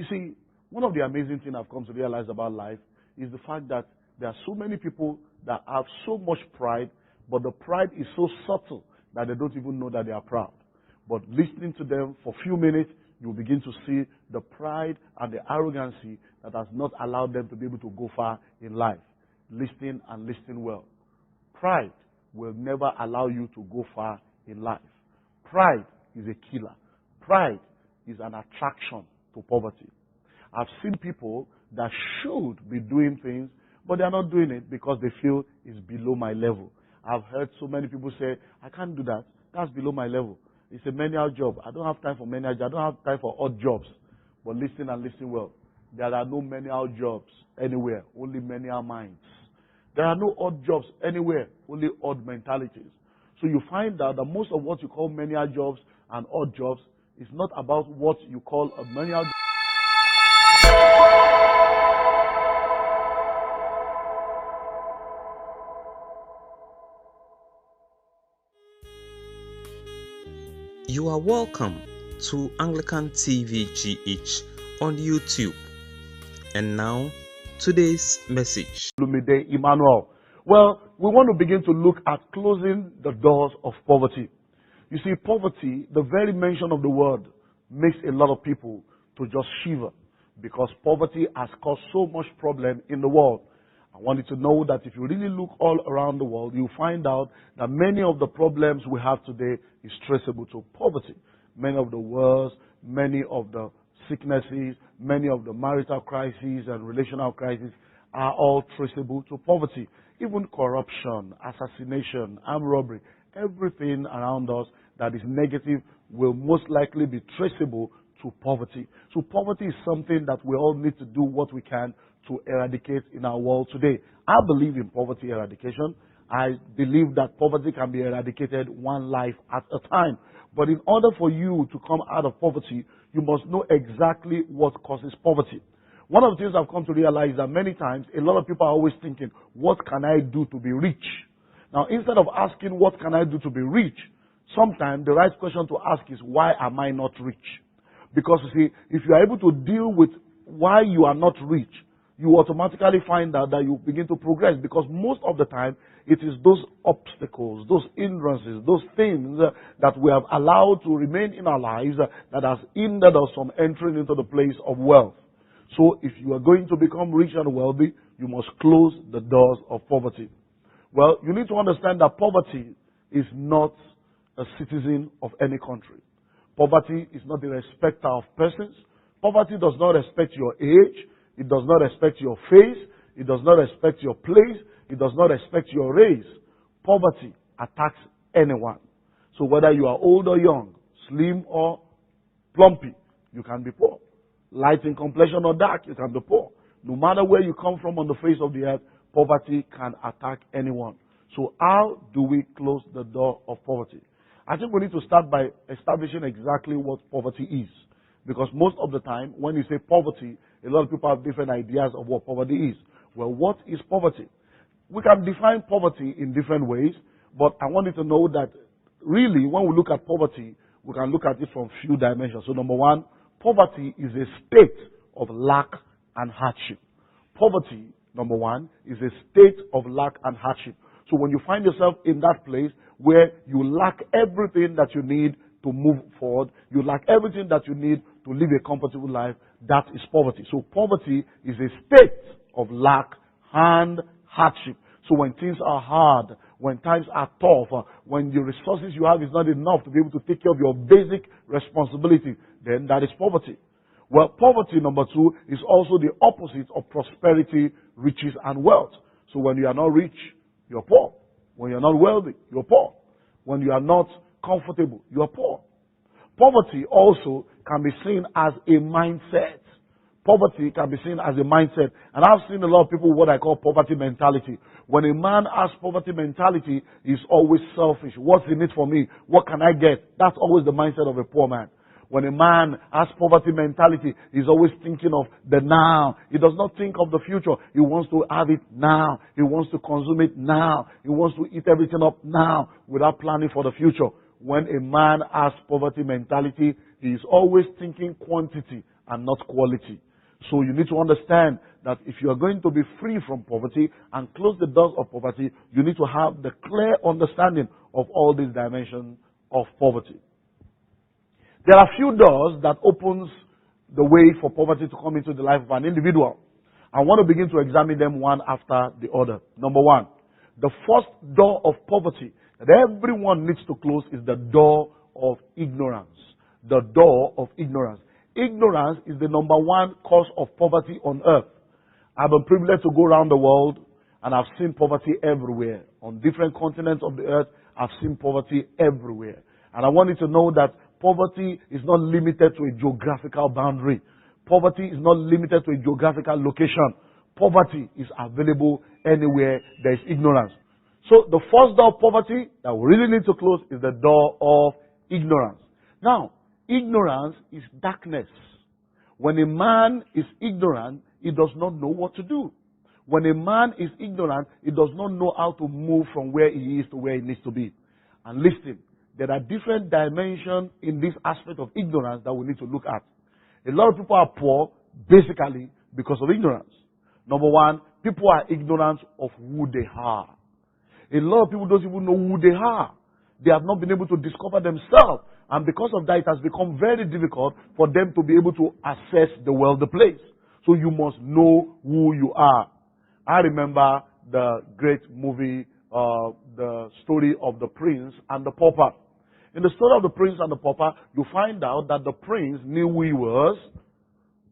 You see, one of the amazing things I've come to realize about life is the fact that there are so many people that have so much pride, but the pride is so subtle that they don't even know that they are proud. But listening to them for a few minutes, you'll begin to see the pride and the arrogancy that has not allowed them to be able to go far in life. Listen and listen well. Pride will never allow you to go far in life. Pride is a killer. Pride is an attraction to poverty. I've seen people that should be doing things, but they are not doing it because they feel it's below my level. I've heard so many people say, I can't do that. That's below my level. It's a manual job. I don't have time for manual jobs. I don't have time for odd jobs. But listen and listen well. There are no manual jobs anywhere, only manual minds. There are no odd jobs anywhere, only odd mentalities. So you find out that most of what you call manual jobs and odd jobs is not about what you call a manual job. You are welcome to Anglican TV GH on YouTube. And now, today's message. Lumide Emmanuel. Well, we want to begin to look at closing the doors of poverty. You see, poverty, the very mention of the word, makes a lot of people to just shiver because poverty has caused so much problem in the world. I want you to know that if you really look all around the world, you'll find out that many of the problems we have today is traceable to poverty. Many of the wars, many of the sicknesses, many of the marital crises and relational crises are all traceable to poverty. Even corruption, assassination, armed robbery, everything around us that is negative will most likely be traceable to poverty. So poverty is something that we all need to do what we can to eradicate in our world today. I believe in poverty eradication. I believe that poverty can be eradicated one life at a time. But in order for you to come out of poverty, you must know exactly what causes poverty. One of the things I've come to realize is that many times, a lot of people are always thinking, what can I do to be rich? Now, instead of asking, what can I do to be rich? Sometimes the right question to ask is, why am I not rich? Because you see, if you are able to deal with why you are not rich, you automatically find out that you begin to progress, because most of the time it is those obstacles, those hindrances, those things that we have allowed to remain in our lives that has hindered us from entering into the place of wealth. So if you are going to become rich and wealthy, you must close the doors of poverty. Well, you need to understand that poverty is not a citizen of any country. Poverty is not the respecter of persons. Poverty does not respect your age. It does not respect your face. It does not respect your place. It does not respect your race. Poverty attacks anyone. So whether you are old or young, slim or plumpy, you can be poor. Light in complexion or dark, you can be poor. No matter where you come from on the face of the earth, poverty can attack anyone. So how do we close the door of poverty? I think we need to start by establishing exactly what poverty is. Because most of the time, when you say poverty, a lot of people have different ideas of what poverty is. Well, what is poverty? We can define poverty in different ways, but I want you to know that really, when we look at poverty, we can look at it from few dimensions. So number one, poverty is a state of lack and hardship. Poverty, number one, is a state of lack and hardship. So when you find yourself in that place where you lack everything that you need to move forward, you lack everything that you need to live a comfortable life, that is poverty. So poverty is a state of lack and hardship. So when things are hard, when times are tough, when the resources you have is not enough to be able to take care of your basic responsibility, then that is poverty. Well, poverty, number two, is also the opposite of prosperity, riches, and wealth. So when you are not rich, you're poor. When you're not wealthy, you're poor. When you are not comfortable, you're poor. Poverty also can be seen as a mindset. Poverty can be seen as a mindset. And I've seen a lot of people what I call poverty mentality. When a man has poverty mentality, he's always selfish. What's in it for me? What can I get? That's always the mindset of a poor man. When a man has poverty mentality, he's always thinking of the now. He does not think of the future. He wants to have it now. He wants to consume it now. He wants to eat everything up now without planning for the future. When a man has poverty mentality, he is always thinking quantity and not quality. So you need to understand that if you are going to be free from poverty and close the doors of poverty, you need to have the clear understanding of all these dimensions of poverty. There are few doors that opens the way for poverty to come into the life of an individual. I want to begin to examine them one after the other. Number one, the first door of poverty that everyone needs to close is the door of ignorance. The door of ignorance. Ignorance is the number one cause of poverty on earth. I've been privileged to go around the world and I've seen poverty everywhere. On different continents of the earth, I've seen poverty everywhere. And I want you to know that poverty is not limited to a geographical boundary. Poverty is not limited to a geographical location. Poverty is available anywhere there is ignorance. So the first door of poverty that we really need to close is the door of ignorance. Now, ignorance is darkness. When a man is ignorant, he does not know what to do. When a man is ignorant, he does not know how to move from where he is to where he needs to be. And listen, there are different dimensions in this aspect of ignorance that we need to look at. A lot of people are poor basically because of ignorance. Number one, people are ignorant of who they are. A lot of people don't even know who they are. They have not been able to discover themselves. And because of that, it has become very difficult for them to be able to assess the world, the place. So you must know who you are. I remember the great movie, the story of the prince and the pauper. In the story of the prince and the pauper, you find out that the prince knew who he was,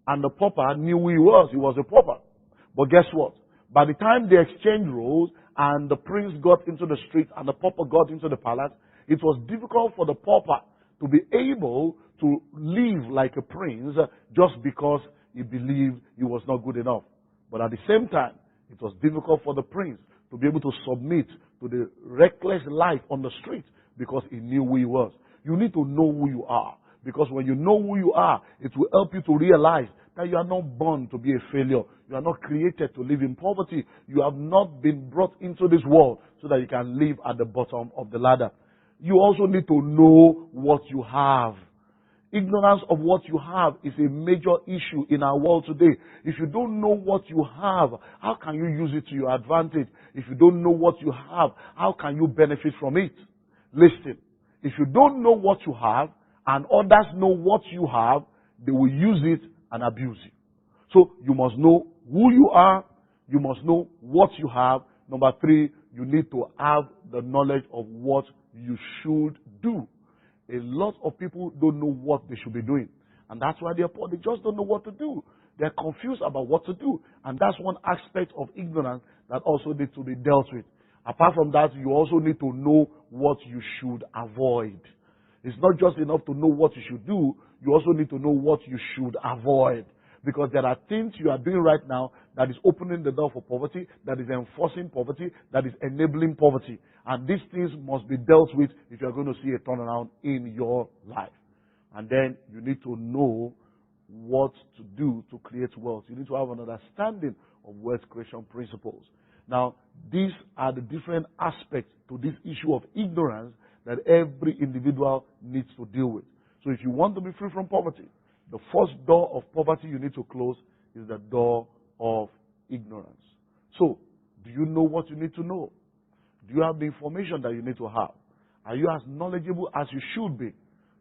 and the pauper knew who he was. He was a pauper. But guess what? By the time they exchanged roles, and the prince got into the street, and the pauper got into the palace, it was difficult for the pauper to be able to live like a prince just because he believed he was not good enough. But at the same time, it was difficult for the prince to be able to submit to the reckless life on the street because he knew who he was. You need to know who you are, because when you know who you are, it will help you to realize that you are not born to be a failure. You are not created to live in poverty. You have not been brought into this world so that you can live at the bottom of the ladder. You also need to know what you have. Ignorance of what you have is a major issue in our world today. If you don't know what you have, how can you use it to your advantage? If you don't know what you have, how can you benefit from it? Listen, if you don't know what you have and others know what you have, they will use it and abuse you. So you must know who you are. You must know what you have. Number three, you need to have the knowledge of what you should do. A lot of people don't know what they should be doing. And that's why they're poor. They just don't know what to do. They're confused about what to do. And that's one aspect of ignorance that also needs to be dealt with. Apart from that, you also need to know what you should avoid. It's not just enough to know what you should do. You also need to know what you should avoid. Because there are things you are doing right now that is opening the door for poverty, that is enforcing poverty, that is enabling poverty. And these things must be dealt with if you are going to see a turnaround in your life. And then you need to know what to do to create wealth. You need to have an understanding of wealth creation principles. Now, these are the different aspects to this issue of ignorance that every individual needs to deal with. So if you want to be free from poverty, the first door of poverty you need to close is the door of ignorance. So, do you know what you need to know? Do you have the information that you need to have? Are you as knowledgeable as you should be?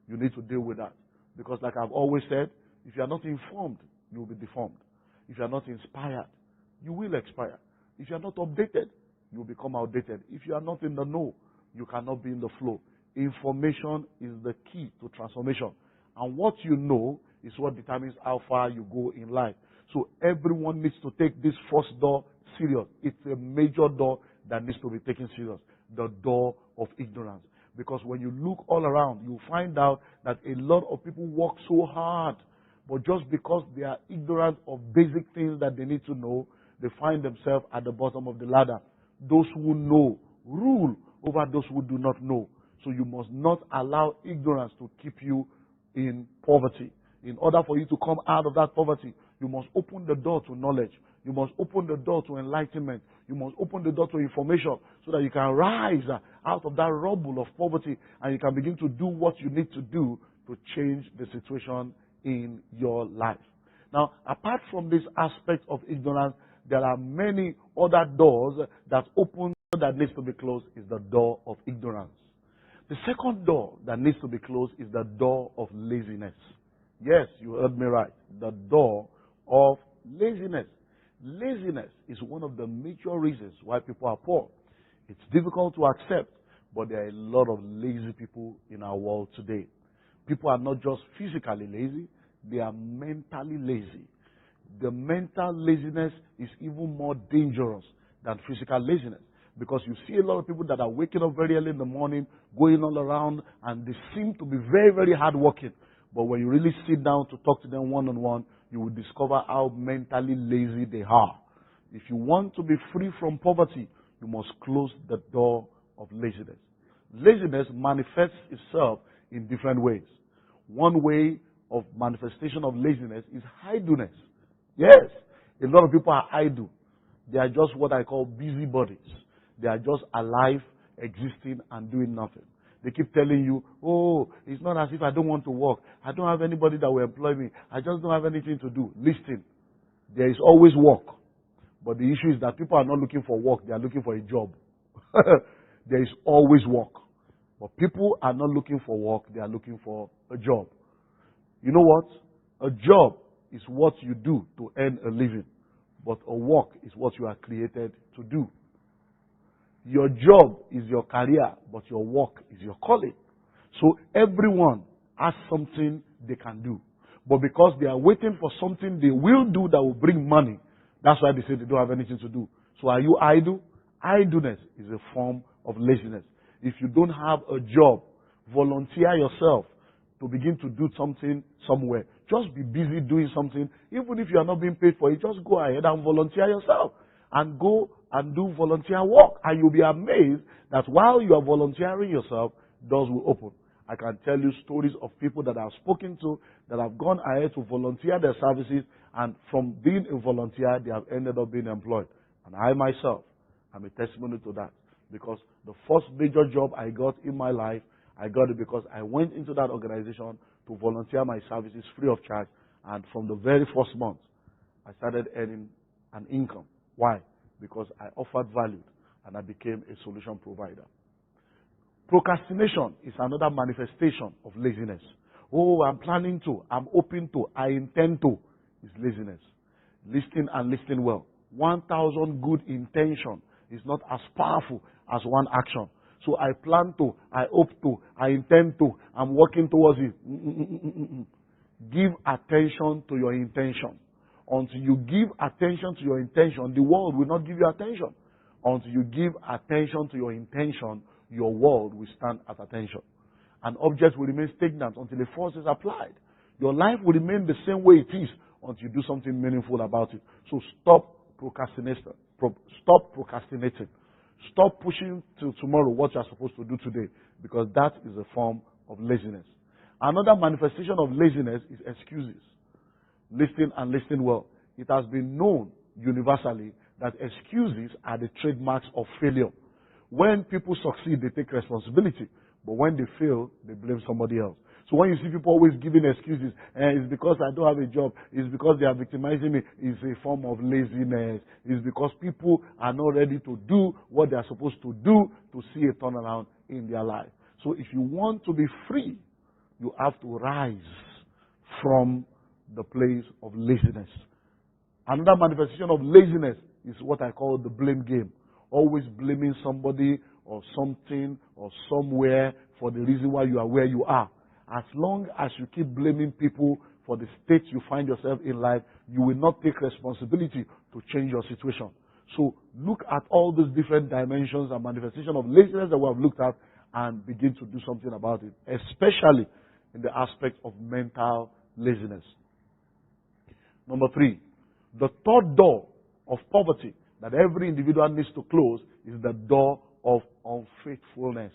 You need to deal with that. Because like I've always said, if you are not informed, you will be deformed. If you are not inspired, you will expire. If you are not updated, you will become outdated. If you are not in the know, you cannot be in the flow. Information is the key to transformation. And what you know is what determines how far you go in life. So everyone needs to take this first door serious. It's a major door that needs to be taken serious. The door of ignorance. Because when you look all around, you find out that a lot of people work so hard, but just because they are ignorant of basic things that they need to know, they find themselves at the bottom of the ladder. Those who know rule over those who do not know. So you must not allow ignorance to keep you in poverty. In order for you to come out of that poverty, you must open the door to knowledge. You must open the door to enlightenment. You must open the door to information so that you can rise out of that rubble of poverty and you can begin to do what you need to do to change the situation in your life. Now, apart from this aspect of ignorance, there are many other doors that open that needs to be closed is the door of ignorance. The second door that needs to be closed is the door of laziness. Yes, you heard me right. The door of laziness. Laziness is one of the major reasons why people are poor. It's difficult to accept, but there are a lot of lazy people in our world today. People are not just physically lazy, they are mentally lazy. The mental laziness is even more dangerous than physical laziness. Because you see a lot of people that are waking up very early in the morning, going all around, and they seem to be very, very hardworking. But when you really sit down to talk to them one-on-one, you will discover how mentally lazy they are. If you want to be free from poverty, you must close the door of laziness. Laziness manifests itself in different ways. One way of manifestation of laziness is idleness. Yes, a lot of people are idle. They are just what I call busybodies. They are just alive, existing, and doing nothing. They keep telling you, oh, it's not as if I don't want to work. I don't have anybody that will employ me. I just don't have anything to do. Listen, there is always work. But the issue is that people are not looking for work. They are looking for a job. There is always work. But people are not looking for work. They are looking for a job. You know what? A job is what you do to earn a living. But a work is what you are created to do. Your job is your career, but your work is your calling. So everyone has something they can do. But because they are waiting for something they will do that will bring money, that's why they say they don't have anything to do. So are you idle? Idleness is a form of laziness. If you don't have a job, volunteer yourself to begin to do something somewhere. Just be busy doing something. Even if you are not being paid for it, just go ahead and volunteer yourself. And go and do volunteer work. And you'll be amazed that while you are volunteering yourself, doors will open. I can tell you stories of people that I've spoken to that have gone ahead to volunteer their services, and from being a volunteer, they have ended up being employed. And I myself am a testimony to that. Because the first major job I got in my life, I got it because I went into that organization to volunteer my services free of charge. And from the very first month, I started earning an income. Why? Because I offered value and I became a solution provider. Procrastination is another manifestation of laziness. Oh, I'm planning to, I'm hoping to, I intend to, is laziness. Listen and listen well. 1,000 good intention is not as powerful as one action. So I plan to, I hope to, I intend to, I'm working towards it. Give attention to your intention. Until you give attention to your intention, the world will not give you attention. Until you give attention to your intention, your world will stand at attention. An object will remain stagnant until a force is applied. Your life will remain the same way it is until you do something meaningful about it. So stop procrastinating. Stop procrastinating. Stop pushing till tomorrow what you are supposed to do today, because that is a form of laziness. Another manifestation of laziness is excuses. Listen and listen well. It has been known universally that excuses are the trademarks of failure. When people succeed, they take responsibility. But when they fail, they blame somebody else. So when you see people always giving excuses, it's because I don't have a job, it's because they are victimizing me, it's a form of laziness. It's because people are not ready to do what they are supposed to do to see a turnaround in their life. So if you want to be free, you have to rise from the place of laziness. Another manifestation of laziness is what I call the blame game. Always blaming somebody or something or somewhere for the reason why you are where you are. As long as you keep blaming people for the state you find yourself in life, you will not take responsibility to change your situation. So look at all these different dimensions and manifestations of laziness that we have looked at and begin to do something about it, especially in the aspect of mental laziness. Number 3, the third door of poverty that every individual needs to close is the door of unfaithfulness.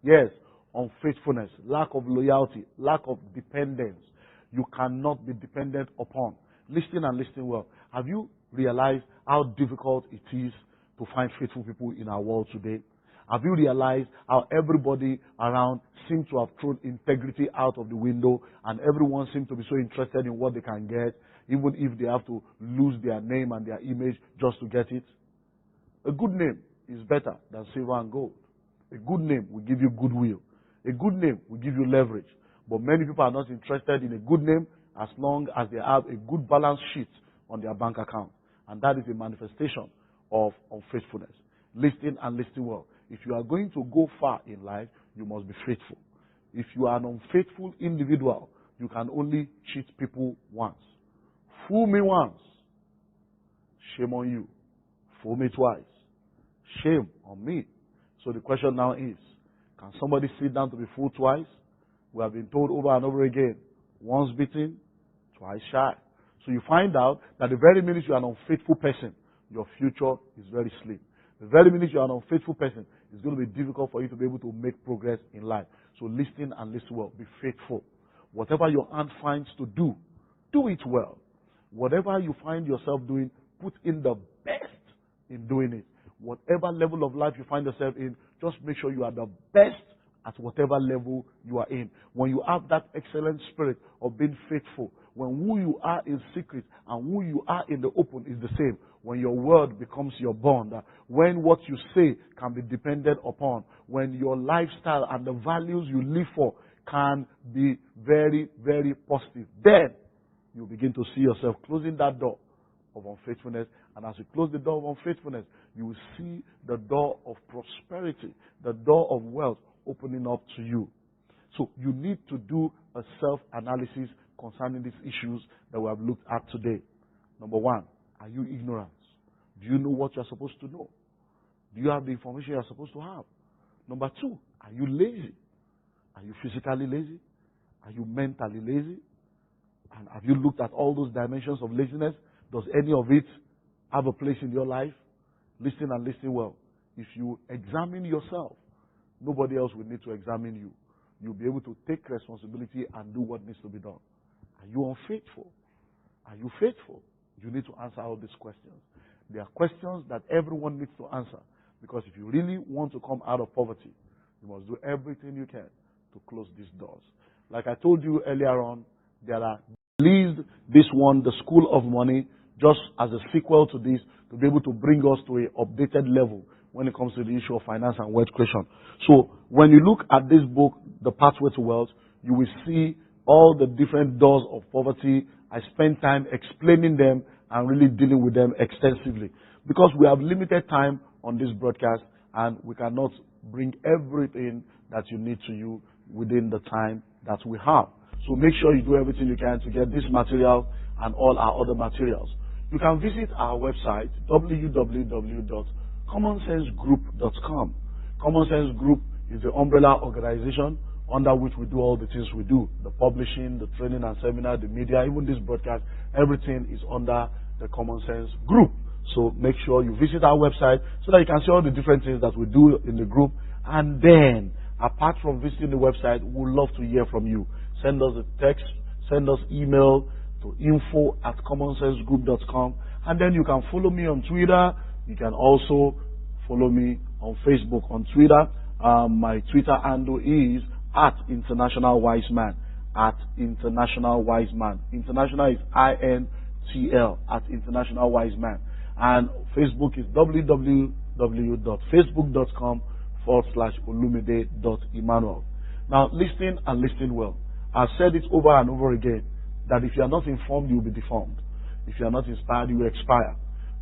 Yes, unfaithfulness, lack of loyalty, lack of dependence. You cannot be dependent upon. Listen and listen well. Have you realized how difficult it is to find faithful people in our world today? Have you realized how everybody around seems to have thrown integrity out of the window and everyone seems to be so interested in what they can get? even if they have to lose their name and their image just to get it. A good name is better than silver and gold. A good name will give you goodwill. A good name will give you leverage. But many people are not interested in a good name as long as they have a good balance sheet on their bank account. And that is a manifestation of unfaithfulness. Listen and listen well. If you are going to go far in life, you must be faithful. If you are an unfaithful individual, you can only cheat people once. Fool me once. Shame on you. Fool me twice. Shame on me. So the question now is, can somebody sit down to be fooled twice? We have been told over and over again, once bitten, twice shy. So you find out that the very minute you are an unfaithful person, your future is very slim. The very minute you are an unfaithful person, it's going to be difficult for you to be able to make progress in life. So listen and listen well. Be faithful. Whatever your hand finds to do, do it well. Whatever you find yourself doing, put in the best in doing it. Whatever level of life you find yourself in, just make sure you are the best at whatever level you are in. When you have that excellent spirit of being faithful, when who you are in secret and who you are in the open is the same, when your word becomes your bond, when what you say can be depended upon, when your lifestyle and the values you live for can be very, very positive, then you begin to see yourself closing that door of unfaithfulness. And as you close the door of unfaithfulness, you will see the door of prosperity, the door of wealth opening up to you. So you need to do a self-analysis concerning these issues that we have looked at today. Number one, are you ignorant? Do you know what you're supposed to know? Do you have the information you're supposed to have? Number two, are you lazy? Are you physically lazy? Are you mentally lazy? And have you looked at all those dimensions of laziness? Does any of it have a place in your life? Listen and listen well. If you examine yourself, nobody else will need to examine you. You'll be able to take responsibility and do what needs to be done. Are you unfaithful? Are you faithful? You need to answer all these questions. They are questions that everyone needs to answer. Because if you really want to come out of poverty, you must do everything you can to close these doors. Like I told you earlier on, there are released this one, the School of Money, just as a sequel to this, to be able to bring us to an updated level when it comes to the issue of finance and wealth creation. So when you look at this book, The Pathway to Wealth, you will see all the different doors of poverty. I spent time explaining them and really dealing with them extensively. Because we have limited time on this broadcast and we cannot bring everything that you need to you within the time that we have. So make sure you do everything you can to get this material and all our other materials. You can visit our website, www.commonsensegroup.com. Common Sense Group is the umbrella organization under which we do all the things we do. The publishing, the training and seminar, the media, even this broadcast, everything is under the Common Sense Group. So make sure you visit our website so that you can see all the different things that we do in the group. And then, apart from visiting the website, we would love to hear from you. Send us a text, send us email to info@commonsensegroup.com. And then you can follow me on Twitter. You can also follow me on Facebook. On Twitter, my Twitter handle is @InternationalWiseMan. @InternationalWiseMan. International is INTL, @InternationalWiseMan. And Facebook is www.facebook.com/olumide.emmanuel. Now listen and listen well. I've said it over and over again that if you are not informed, you will be deformed. If you are not inspired, you will expire.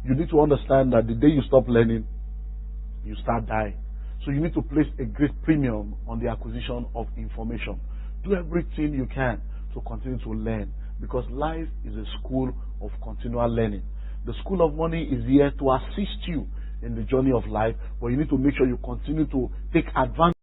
You need to understand that the day you stop learning, you start dying. So you need to place a great premium on the acquisition of information. Do everything you can to continue to learn, because life is a school of continual learning. The School of Money is here to assist you in the journey of life, but you need to make sure you continue to take advantage